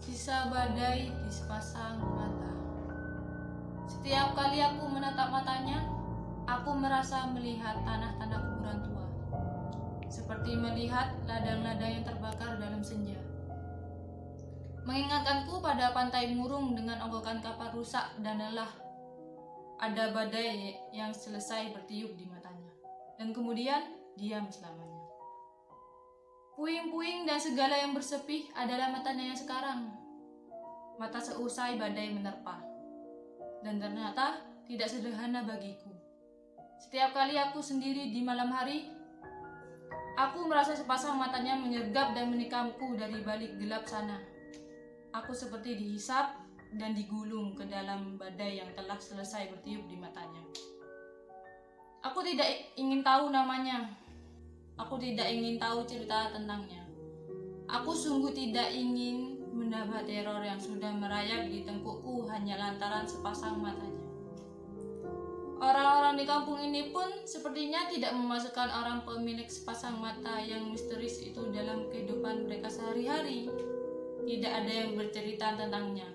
Sisa badai di sepasang mata. Setiap kali aku menatap matanya, aku merasa melihat tanah-tanah kuburan tua, seperti melihat ladang-ladang yang terbakar dalam senja. Mengingatkanku pada pantai murung dengan onggokan kapal rusak dan lelah. Ada badai yang selesai bertiup di matanya, dan kemudian diam selamanya. Puing-puing dan segala yang bersepih adalah matanya yang sekarang. Mata seusai badai menerpa. Dan ternyata tidak sederhana bagiku. Setiap kali aku sendiri di malam hari, aku merasa sepasang matanya menyergap dan menikamku dari balik gelap sana. Aku seperti dihisap dan digulung ke dalam badai yang telah selesai bertiup di matanya. Aku tidak ingin tahu namanya. Aku tidak ingin tahu cerita tentangnya. Aku sungguh tidak ingin mendapat teror yang sudah merayap di tengkukku hanya lantaran sepasang matanya. Orang-orang di kampung ini pun sepertinya tidak memasukkan orang pemilik sepasang mata yang misterius itu dalam kehidupan mereka sehari-hari. Tidak ada yang bercerita tentangnya.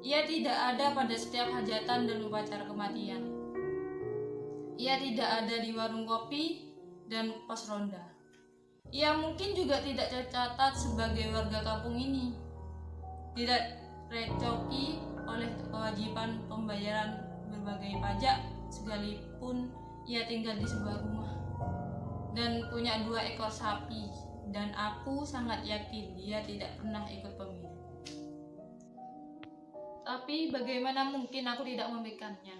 Ia tidak ada pada setiap hajatan dan upacara kematian. Ia tidak ada di warung kopi dan pos ronda. Ia mungkin juga tidak tercatat sebagai warga kampung ini. Tidak recoki oleh kewajiban pembayaran berbagai pajak sekalipun ia tinggal di sebuah rumah dan punya 2 ekor sapi, dan aku sangat yakin dia tidak pernah ikut pemilu. Tapi bagaimana mungkin aku tidak memberikannya?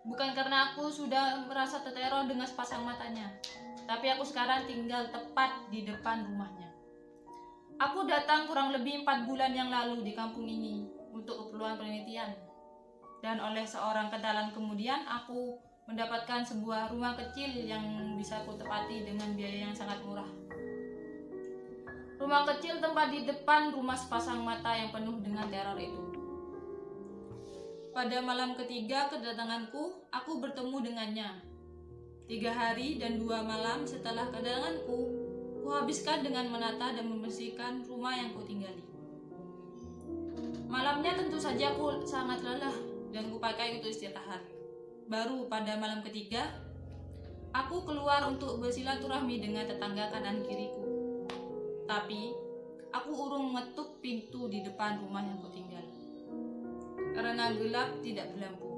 Bukan karena aku sudah merasa terteror dengan sepasang matanya, tapi aku sekarang tinggal tepat di depan rumahnya. Aku datang kurang lebih 4 bulan yang lalu di kampung ini untuk keperluan penelitian. Dan oleh seorang kenalan kemudian aku mendapatkan sebuah rumah kecil yang bisa aku tepati dengan biaya yang sangat murah. Rumah kecil tempat di depan rumah sepasang mata yang penuh dengan teror itu. Pada malam ketiga kedatanganku, aku bertemu dengannya. 3 hari dan 2 malam setelah kedatanganku, kuhabiskan dengan menata dan membersihkan rumah yang kutinggali. Malamnya tentu saja aku sangat lelah dan kupakai untuk istirahat. Baru pada malam ketiga, aku keluar untuk bersilaturahmi dengan tetangga kanan kiriku. Tapi, aku urung mengetuk pintu di depan rumah yang kutinggali. Karena gelap tidak berlampu.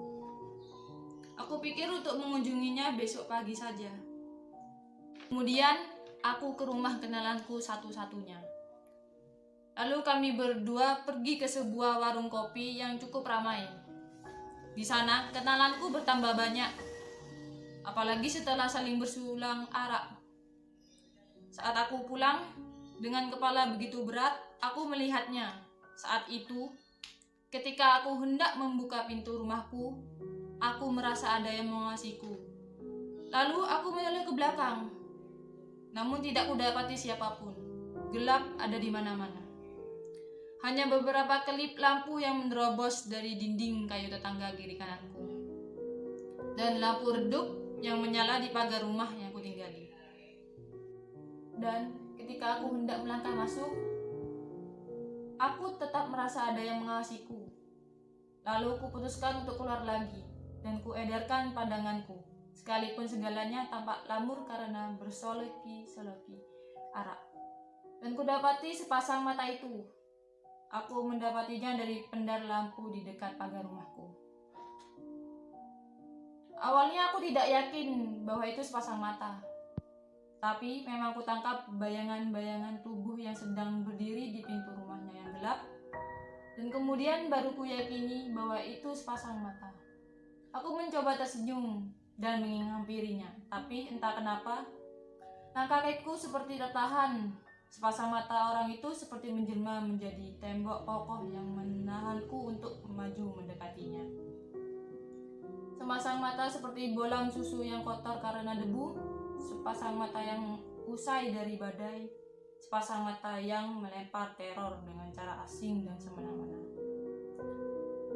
Aku pikir untuk mengunjunginya besok pagi saja. Kemudian, aku ke rumah kenalanku satu-satunya. Lalu kami berdua pergi ke sebuah warung kopi yang cukup ramai. Di sana, kenalanku bertambah banyak. Apalagi setelah saling bersulang arak. Saat aku pulang, dengan kepala begitu berat, aku melihatnya. Saat itu, ketika aku hendak membuka pintu rumahku, aku merasa ada yang mengawasiku. Lalu aku menoleh ke belakang. Namun tidak kudapati siapapun. Gelap ada di mana-mana. Hanya beberapa kelip lampu yang menerobos dari dinding kayu tetangga kiri kananku. Dan lampu redup yang menyala di pagar rumah yang kutinggali. Dan ketika aku hendak melangkah masuk, aku tetap merasa ada yang mengawasiku. Lalu kuputuskan untuk keluar lagi dan kuedarkan pandanganku, sekalipun segalanya tampak lamur karena bersoloki-soloki arak. Dan kudapati sepasang mata itu. Aku mendapatinya dari pendar lampu di dekat pagar rumahku. Awalnya aku tidak yakin bahwa itu sepasang mata. Tapi memang kutangkap bayangan-bayangan tubuh yang sedang berdiri di pintu rumahnya yang gelap. Dan kemudian baru kuyakini bahwa itu sepasang mata. Aku mencoba tersenyum dan menghampirinya, tapi entah kenapa langkah kakiku seperti tertahan. Sepasang mata orang itu seperti menjelma menjadi tembok kokoh yang menahanku untuk maju mendekatinya. Sepasang mata seperti bolang susu yang kotor karena debu, sepasang mata yang usai dari badai, sepasang mata yang melempar teror dengan cara asing dan semena-mena.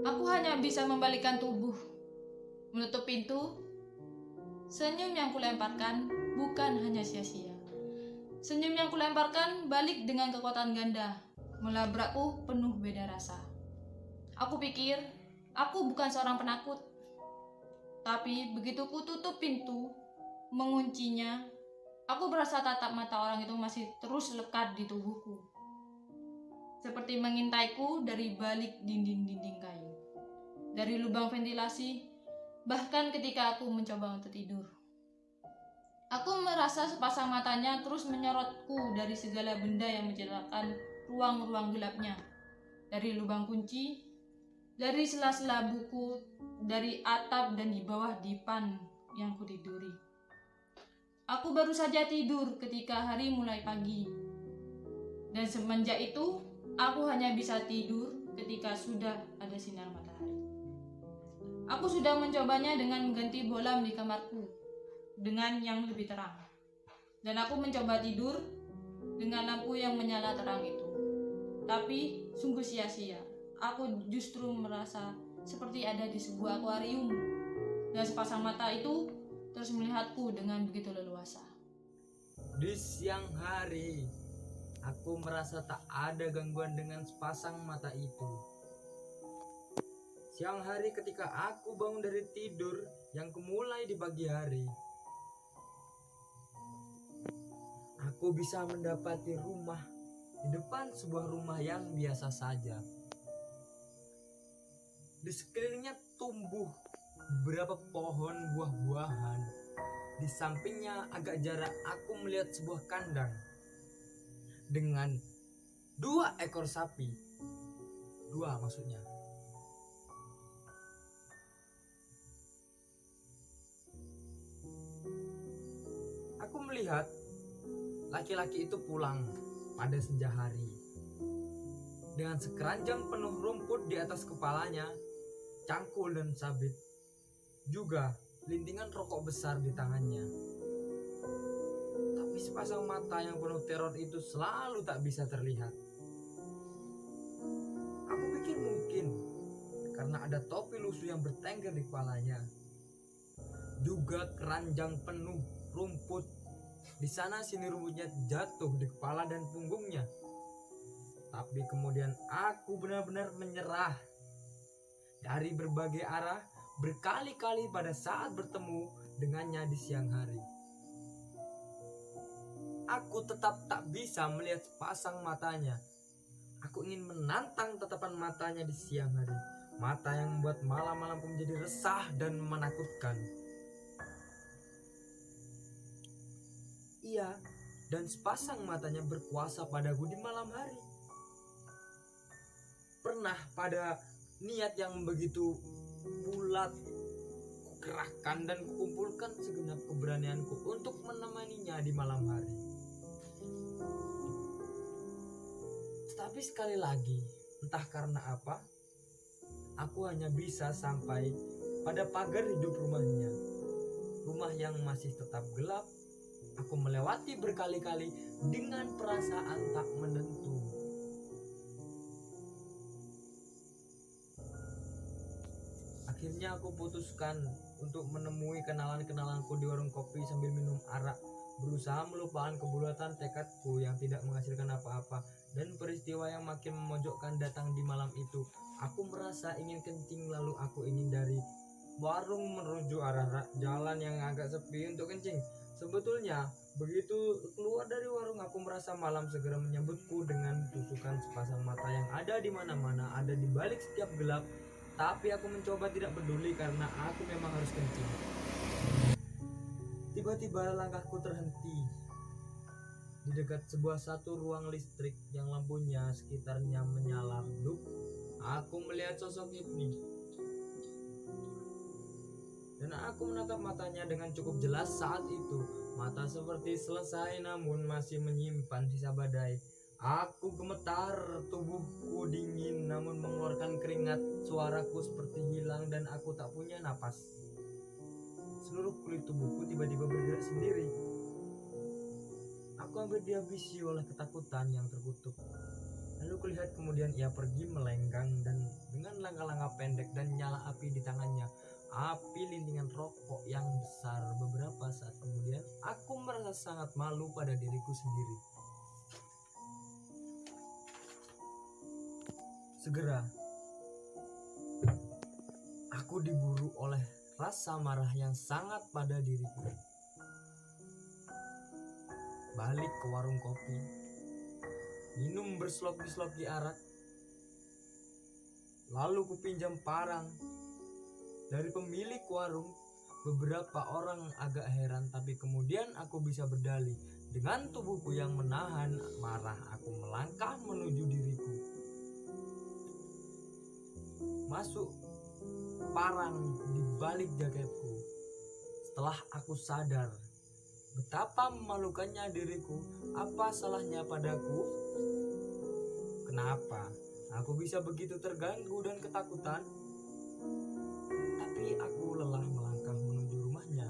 Aku hanya bisa membalikkan tubuh, menutup pintu. Senyum yang kulemparkan bukan hanya sia-sia. Senyum yang kulemparkan balik dengan kekuatan ganda. melabrakku penuh beda rasa. Aku pikir aku bukan seorang penakut. Tapi begitu ku tutup pintu, menguncinya, aku berasa tatap mata orang itu masih terus lekat di tubuhku. Seperti mengintaiku dari balik dinding-dinding kayu, dari lubang ventilasi, bahkan ketika aku mencoba untuk tidur. Aku merasa sepasang matanya terus menyorotku dari segala benda yang menceritakan ruang-ruang gelapnya. Dari lubang kunci, dari sela-sela buku, dari atap dan di bawah dipan yang kutiduri. Aku baru saja tidur ketika hari mulai pagi. Dan semenjak itu, aku hanya bisa tidur ketika sudah ada sinar matahari. Aku sudah mencobanya dengan mengganti bolam di kamarku dengan yang lebih terang. Dan aku mencoba tidur dengan lampu yang menyala terang itu. Tapi sungguh sia-sia. Aku justru merasa seperti ada di sebuah akuarium. Dan sepasang mata itu terus melihatku dengan begitu leluasa. Di siang hari, aku merasa tak ada gangguan dengan sepasang mata itu. Siang hari ketika aku bangun dari tidur yang kumulai di pagi hari, aku bisa mendapati rumah di depan sebuah rumah yang biasa saja. Di sekelilingnya tumbuh beberapa pohon buah-buahan. Di sampingnya agak jarak aku melihat sebuah kandang dengan 2 ekor sapi. 2 maksudnya. Aku melihat laki-laki itu pulang pada senja hari dengan sekeranjang penuh rumput di atas kepalanya, cangkul dan sabit, juga lintingan rokok besar di tangannya. Tapi sepasang mata yang penuh teror itu selalu tak bisa terlihat. Aku pikir mungkin karena ada topi lusuh yang bertengger di kepalanya, juga keranjang penuh rumput. Di sana sini rumputnya jatuh di kepala dan punggungnya. Tapi kemudian aku benar-benar menyerah. Dari berbagai arah, berkali-kali pada saat bertemu dengannya di siang hari, aku tetap tak bisa melihat sepasang matanya. Aku ingin menantang tatapan matanya di siang hari, mata yang membuat malam-malamku menjadi resah dan menakutkan. Iya, dan sepasang matanya berkuasa padaku di malam hari. Pernah pada niat yang begitu bulat, kukerahkan dan kukumpulkan segenap keberanianku untuk menemaninya di malam hari. Tapi sekali lagi, entah karena apa, aku hanya bisa sampai pada pagar hidup rumahnya. Rumah yang masih tetap gelap. Aku melewati berkali-kali dengan perasaan tak menentu. Akhirnya aku putuskan untuk menemui kenalan-kenalanku di warung kopi sambil minum arak, berusaha melupakan kebulatan tekadku yang tidak menghasilkan apa-apa dan peristiwa yang makin memojokkan datang di malam itu. Aku merasa ingin kencing, lalu aku ingin dari warung menuju arah jalan yang agak sepi untuk kencing. Sebetulnya begitu keluar dari warung, aku merasa malam segera menyambutku dengan tusukan sepasang mata yang ada di mana-mana, ada di balik setiap gelap. Tapi aku mencoba tidak peduli karena aku memang harus kencing. Tiba-tiba langkahku terhenti di dekat satu ruang listrik yang lampunya sekitarnya menyala redup. Aku melihat sosok Ibni, dan aku menatap matanya dengan cukup jelas saat itu. Mata seperti selesai namun masih menyimpan sisa badai. Aku gemetar, tubuhku dingin namun mengeluarkan keringat. Suaraku seperti hilang dan aku tak punya napas. Seluruh kulit tubuhku tiba-tiba bergerak sendiri. Aku hampir dihabisi oleh ketakutan yang terkutuk. Lalu kulihat kemudian ia pergi melenggang dan dengan langkah-langkah pendek dan nyala api di tangannya. Api lintingan rokok yang besar. Beberapa saat kemudian aku merasa sangat malu pada diriku sendiri. Segera aku diburu oleh rasa marah yang sangat pada diriku. Balik ke warung kopi, minum bersloki-sloki arak, lalu kupinjam parang dari pemilik warung. Beberapa orang agak heran, tapi kemudian aku bisa berdalih. Dengan tubuhku yang menahan marah, aku melangkah menuju diriku. Masuk parang di balik jaketku. Setelah aku sadar betapa memalukannya diriku, apa salahnya padaku? Kenapa aku bisa begitu terganggu dan ketakutan? Tapi aku lelah melangkah menuju rumahnya.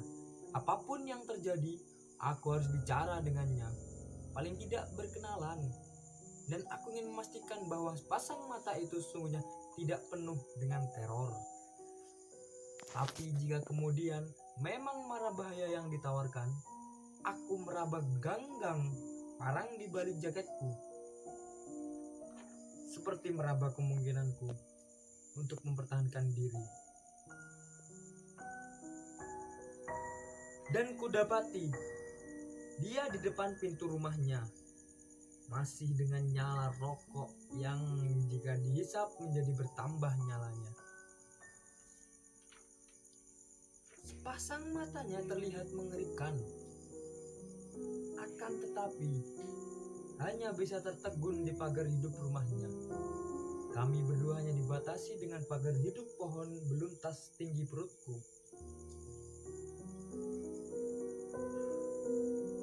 Apapun yang terjadi, aku harus bicara dengannya. Paling tidak berkenalan. Dan aku ingin memastikan bahwa pasang mata itu sesungguhnya tidak penuh dengan teror. Tapi jika kemudian memang mara bahaya yang ditawarkan, aku meraba ganggang parang di balik jaketku. Seperti meraba kemungkinanku untuk mempertahankan diri. Dan kudapati dia di depan pintu rumahnya, masih dengan nyala rokok yang jika dihisap menjadi bertambah nyalanya. Sepasang matanya terlihat mengerikan, akan tetapi hanya bisa tertegun di pagar hidup rumahnya. Kami berdua hanya dibatasi dengan pagar hidup pohon beluntas tinggi perutku.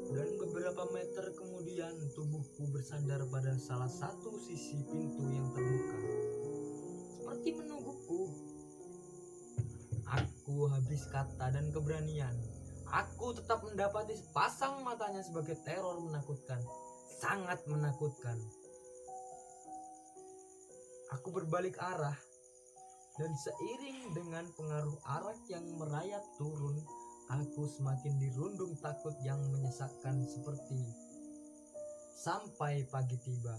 Dan beberapa meter kemudian tubuhku bersandar pada salah satu sisi pintu yang terbuka, seperti menungguku. Aku habis kata dan keberanian. Aku tetap mendapati sepasang matanya sebagai teror menakutkan, sangat menakutkan. Aku berbalik arah, dan seiring dengan pengaruh arak yang merayap turun, aku semakin dirundung takut yang menyesakkan seperti sampai pagi tiba.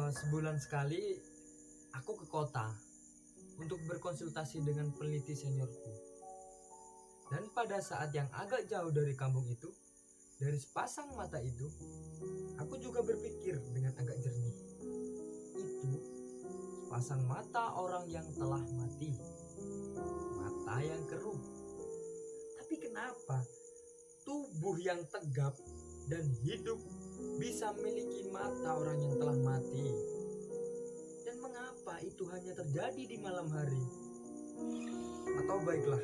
Sebulan sekali aku ke kota untuk berkonsultasi dengan peneliti seniorku. Dan pada saat yang agak jauh dari kampung itu, dari sepasang mata itu, aku juga berpikir dengan agak jernih. Itu sepasang mata orang yang telah mati, mata yang keruh. Tapi kenapa tubuh yang tegap dan hidup bisa memiliki mata orang yang telah mati? Dan mengapa itu hanya terjadi di malam hari? Atau baiklah,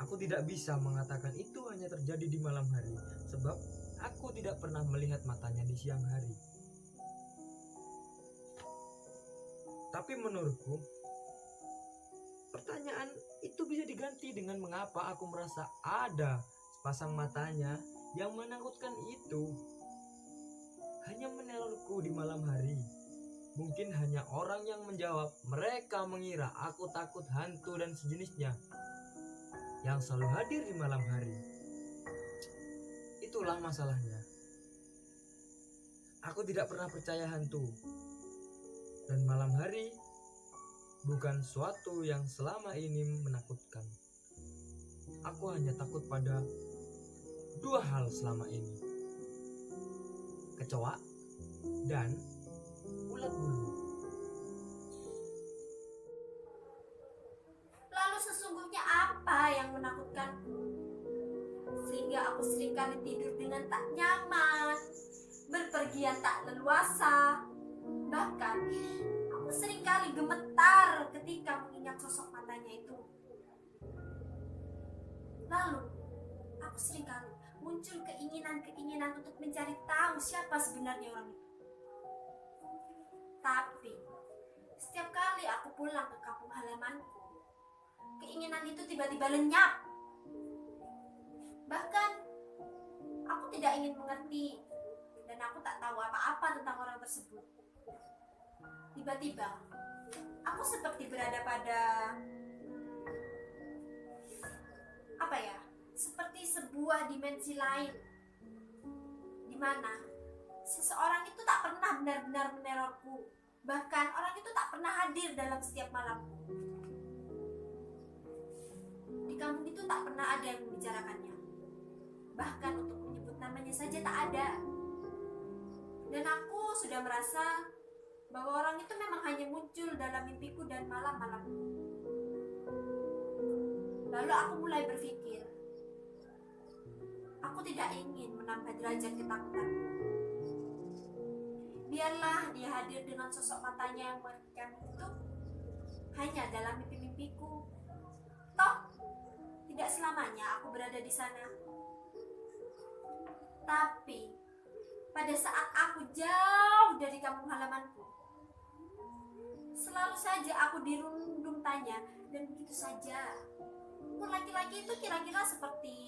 aku tidak bisa mengatakan itu hanya terjadi di malam hari, sebab aku tidak pernah melihat matanya di siang hari. Tapi menurutku, pertanyaan itu bisa diganti dengan mengapa aku merasa ada sepasang matanya yang menakutkan itu hanya menerorku di malam hari. Mungkin hanya orang yang menjawab, mereka mengira aku takut hantu dan sejenisnya yang selalu hadir di malam hari. Itulah masalahnya. Aku tidak pernah percaya hantu. Dan malam hari bukan suatu yang selama ini menakutkan. Aku hanya takut pada dua hal selama ini: kecoa dan ulat bulu. Lalu sesungguhnya apa yang menakutkanku? Sehingga aku seringkali tidur dengan tak nyaman, berpergian tak leluasa. Bahkan aku seringkali gemetar ketika mengingat sosok matanya itu. Lalu aku seringkali muncul keinginan-keinginan untuk mencari tahu siapa sebenarnya orang itu. Tapi setiap kali aku pulang ke kampung halamanku, keinginan itu tiba-tiba lenyap. Bahkan aku tidak ingin mengerti, dan aku tak tahu apa-apa tentang orang tersebut. Tiba-tiba aku seperti berada pada seperti sebuah sebuah dimensi lain, di mana seseorang itu tak pernah benar-benar menerorku. Bahkan orang itu tak pernah hadir dalam setiap malamku. Di kampung itu tak pernah ada yang membicarakannya. Bahkan untuk menyebut namanya saja tak ada. Dan aku sudah merasa bahwa orang itu memang hanya muncul dalam mimpiku dan malam-malamku. Lalu aku mulai berpikir, aku tidak ingin menambah derajat ketakutanku. Biarlah dia hadir dengan sosok matanya yang mengerikan itu hanya dalam mimpi-mimpiku. Toh, tidak selamanya aku berada di sana. Tapi, pada saat aku jauh dari kampung halamanku, selalu saja aku dirundung tanya, dan begitu saja. Umur laki-laki itu kira-kira seperti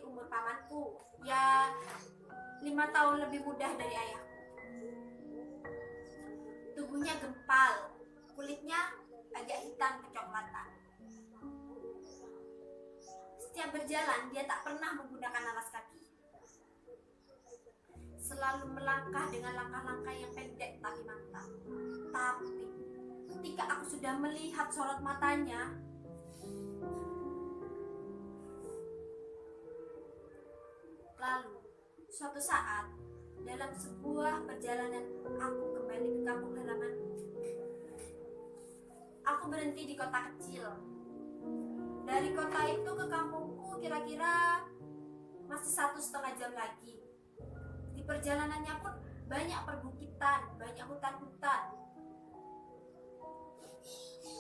umur pamanku, ya 5 tahun lebih muda dari ayahku. Tubuhnya gempal, kulitnya agak hitam kecoklatan. Setiap berjalan dia tak pernah menggunakan alas kaki. Selalu melangkah dengan langkah-langkah yang pendek tapi mantap. Tapi ketika aku sudah melihat sorot matanya, lalu suatu saat dalam sebuah perjalanan aku kembali ke kampung halamanku, aku berhenti di kota kecil. Dari kota itu ke kampungku kira-kira masih 1,5 jam lagi. Di perjalanannya pun banyak perbukitan, banyak hutan-hutan.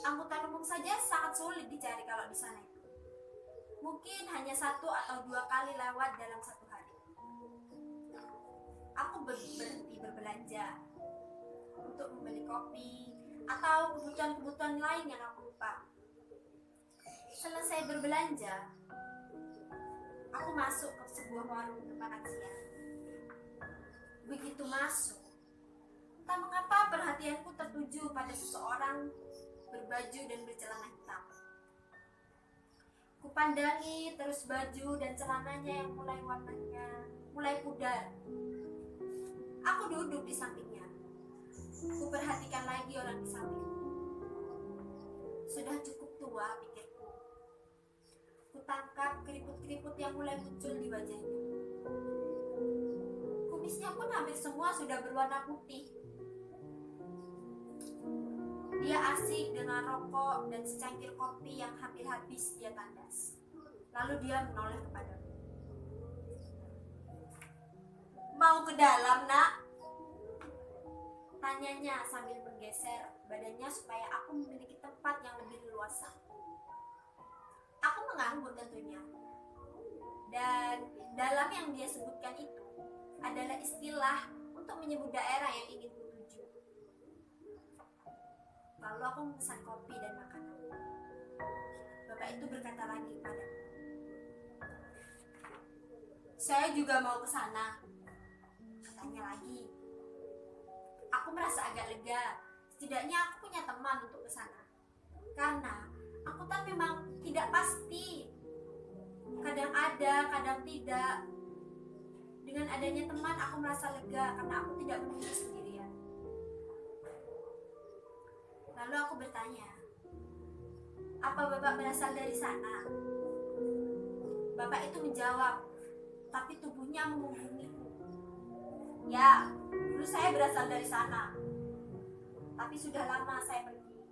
Angkutan umum saja sangat sulit dicari kalau di sana itu. Mungkin hanya 1 atau 2 kali lewat dalam satu hari. Aku berhenti berbelanja untuk membeli kopi atau kebutuhan-kebutuhan lain yang aku lupa. Selesai berbelanja, aku masuk ke sebuah warung makan siang. Begitu masuk, tak mengapa perhatianku tertuju pada seseorang berbaju dan bercelana hitam. Kupandangi terus baju dan celananya yang warnanya mulai pudar. Aku duduk di sampingnya. Kuperhatikan lagi orang di sampingku. Sudah cukup tua, pikirku. Kutangkap keriput-keriput yang mulai muncul di wajahnya. Kumisnya pun hampir semua sudah berwarna putih. Dia asik dengan rokok dan secangkir kopi yang hampir habis dia tandas. Lalu dia menoleh kepadaku. "Mau ke dalam, Nak?" Tanyanya sambil menggeser badannya supaya aku memiliki tempat yang lebih leluasa. Aku mengangguk tentunya. Dan dalam yang dia sebutkan itu adalah istilah untuk menyebut daerah yang ingin kutuju. Lalu aku memesan kopi dan makanan. Bapak itu berkata lagi padaku, "Saya juga mau ke sana," katanya lagi. Aku merasa agak lega. Setidaknya aku punya teman untuk ke sana. Karena angkutan memang tidak pasti. Kadang ada, kadang tidak. Dengan adanya teman aku merasa lega karena aku tidak menuju sendirian. Lalu aku bertanya, "Apa Bapak berasal dari sana?" Bapak itu menjawab, tapi tubuhnya memungkingiku. "Ya, dulu saya berasal dari sana. Tapi sudah lama saya pergi."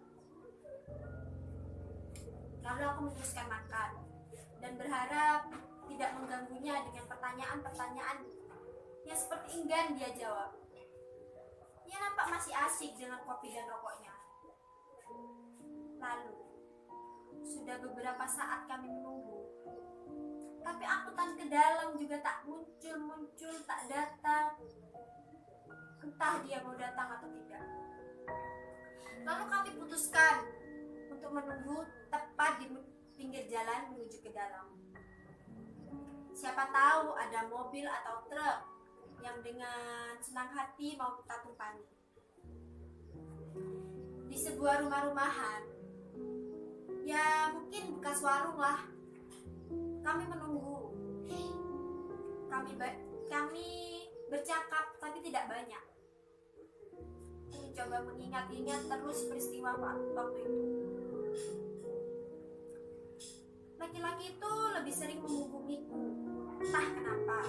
Lalu aku meneruskan makan dan berharap tidak mengganggunya dengan pertanyaan-pertanyaan yang seperti enggan dia jawab. Ia nampak masih asik dengan kopi dan rokoknya. Lalu, sudah beberapa saat kami menunggu. Tapi angkutan ke dalam juga tak muncul, tak datang. Entah dia mau datang atau tidak. Lalu kami putuskan untuk menunggu tepat di pinggir jalan menuju ke dalam. Siapa tahu ada mobil atau truk yang dengan senang hati mau kita tumpangi. Di sebuah rumah-rumahan, ya mungkin bekas warung lah. kami menunggu. Kami bercakap tapi tidak banyak. Mencoba mengingat-ingat terus peristiwa waktu itu. Laki-laki itu lebih sering menghubungiku, entah kenapa.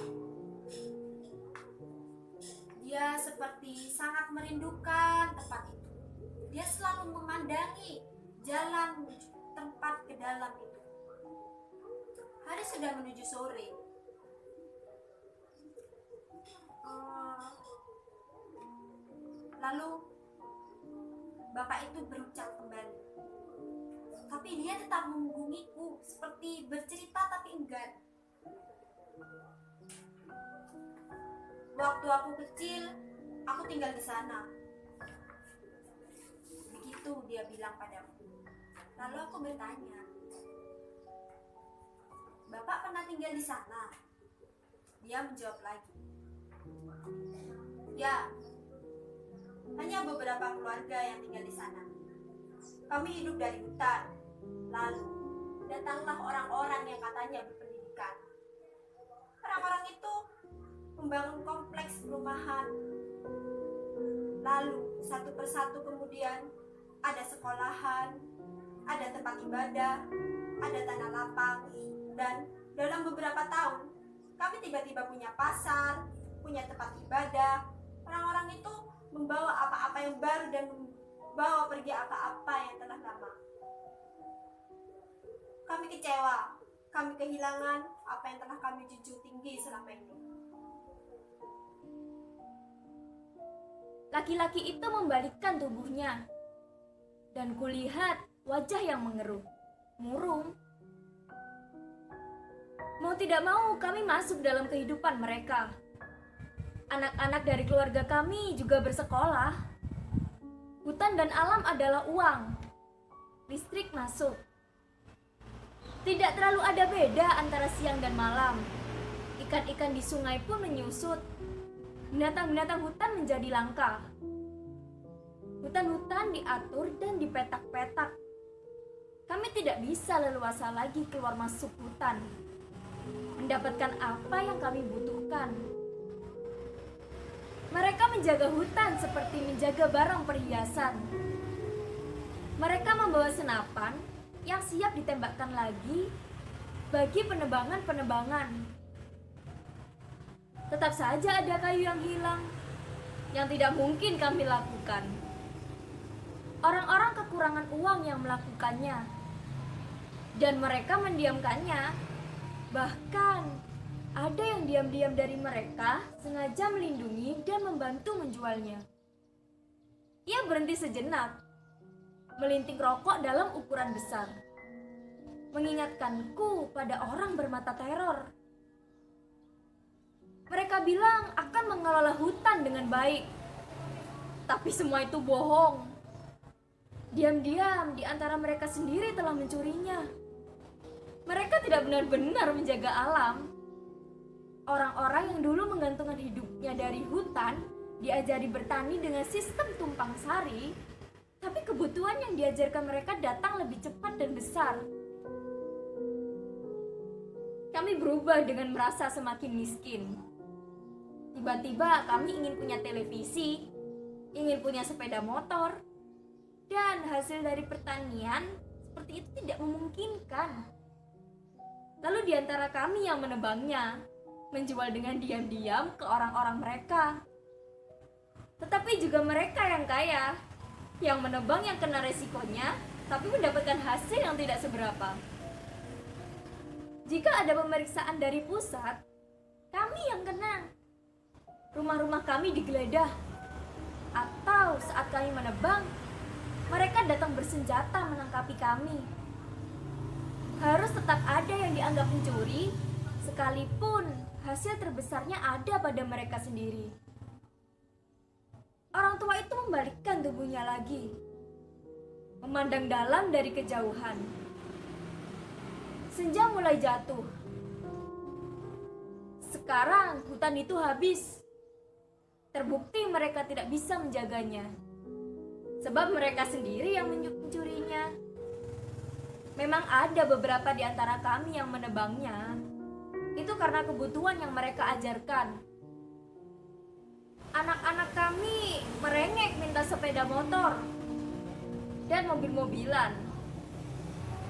Dia seperti sangat merindukan tempat itu. Dia selalu memandangi jalan tempat ke dalam itu. Hari sudah menuju sore. Lalu bapak itu berucap kembali. Tapi dia tetap menghubungiku, seperti bercerita tapi enggan. Waktu aku kecil, aku tinggal di sana. Begitu dia bilang padaku. Lalu aku bertanya, Bapak pernah tinggal di sana? Dia menjawab lagi, ya, hanya beberapa keluarga yang tinggal di sana. Kami hidup dari hutan. Lalu datanglah orang-orang yang katanya berpendidikan. Orang-orang itu membangun kompleks perumahan. Lalu satu persatu kemudian ada sekolahan, ada tempat ibadah, ada tanah lapang, dan dalam beberapa tahun kami tiba-tiba punya pasar, punya tempat ibadah. Orang-orang itu membawa apa-apa yang baru dan membawa pergi apa-apa yang telah lama. Kami kecewa, kami kehilangan apa yang telah kami junjung tinggi selama ini. Laki-laki itu membalikkan tubuhnya, dan kulihat wajah yang mengeruh, murung. Mau tidak mau kami masuk dalam kehidupan mereka. Anak-anak dari keluarga kami juga bersekolah. Hutan dan alam adalah uang. Listrik masuk. Tidak terlalu ada beda antara siang dan malam. Ikan-ikan di sungai pun menyusut. Binatang-binatang hutan menjadi langka. Hutan-hutan diatur dan dipetak-petak. Kami tidak bisa leluasa lagi keluar masuk hutan, mendapatkan apa yang kami butuhkan. Mereka menjaga hutan seperti menjaga barang perhiasan. Mereka membawa senapan yang siap ditembakkan lagi bagi penebangan-penebangan. Tetap saja ada kayu yang hilang, yang tidak mungkin kami lakukan. Orang-orang kekurangan uang yang melakukannya, dan mereka mendiamkannya. Bahkan ada yang diam-diam dari mereka sengaja melindungi dan membantu menjualnya. Ia berhenti sejenak, melinting rokok dalam ukuran besar, mengingatkanku pada orang bermata teror. Mereka bilang akan mengelola hutan dengan baik, tapi semua itu bohong. Diam-diam di antara mereka sendiri telah mencurinya. Mereka tidak benar-benar menjaga alam. Orang-orang yang dulu menggantungkan hidupnya dari hutan diajari bertani dengan sistem tumpang sari, tapi kebutuhan yang diajarkan mereka datang lebih cepat dan besar. Kami berubah dengan merasa semakin miskin. Tiba-tiba kami ingin punya televisi, ingin punya sepeda motor, dan hasil dari pertanian seperti itu tidak memungkinkan. Lalu di antara kami yang menebangnya, menjual dengan diam-diam ke orang-orang mereka. Tetapi juga mereka yang kaya, yang menebang yang kena resikonya, tapi mendapatkan hasil yang tidak seberapa. Jika ada pemeriksaan dari pusat, kami yang kena. Rumah-rumah kami digeledah. Atau saat kami menebang, mereka datang bersenjata menangkapi kami. Harus tetap ada yang dianggap pencuri, sekalipun hasil terbesarnya ada pada mereka sendiri. Orang tua itu membalikkan tubuhnya lagi, memandang dalam dari kejauhan. Senja mulai jatuh. Sekarang hutan itu habis. Terbukti mereka tidak bisa menjaganya, sebab mereka sendiri yang mencurinya. Memang ada beberapa di antara kami yang menebangnya. Itu karena kebutuhan yang mereka ajarkan. Anak-anak kami merengek minta sepeda motor dan mobil-mobilan.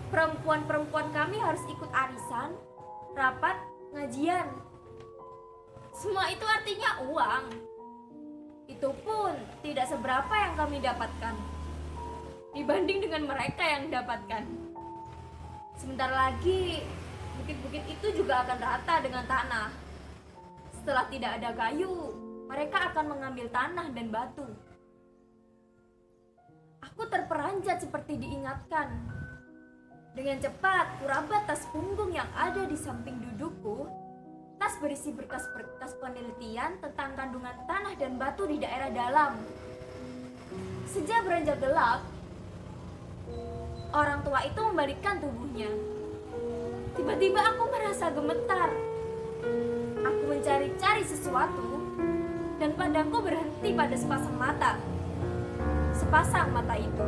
Perempuan-perempuan kami harus ikut arisan, rapat, ngajian. Semua itu artinya uang. Itu pun tidak seberapa yang kami dapatkan dibanding dengan mereka yang dapatkan. Sebentar lagi bukit-bukit itu juga akan rata dengan tanah. Setelah tidak ada kayu, mereka akan mengambil tanah dan batu. Aku terperanjat seperti diingatkan. Dengan cepat, kurabat tas punggung yang ada di samping dudukku. Tas berisi berkas-berkas penelitian tentang kandungan tanah dan batu di daerah dalam. Sejak beranjak gelap, orang tua itu membalikkan tubuhnya. Tiba-tiba aku merasa gemetar. Aku mencari-cari sesuatu dan pandangku berhenti pada sepasang mata. Sepasang mata itu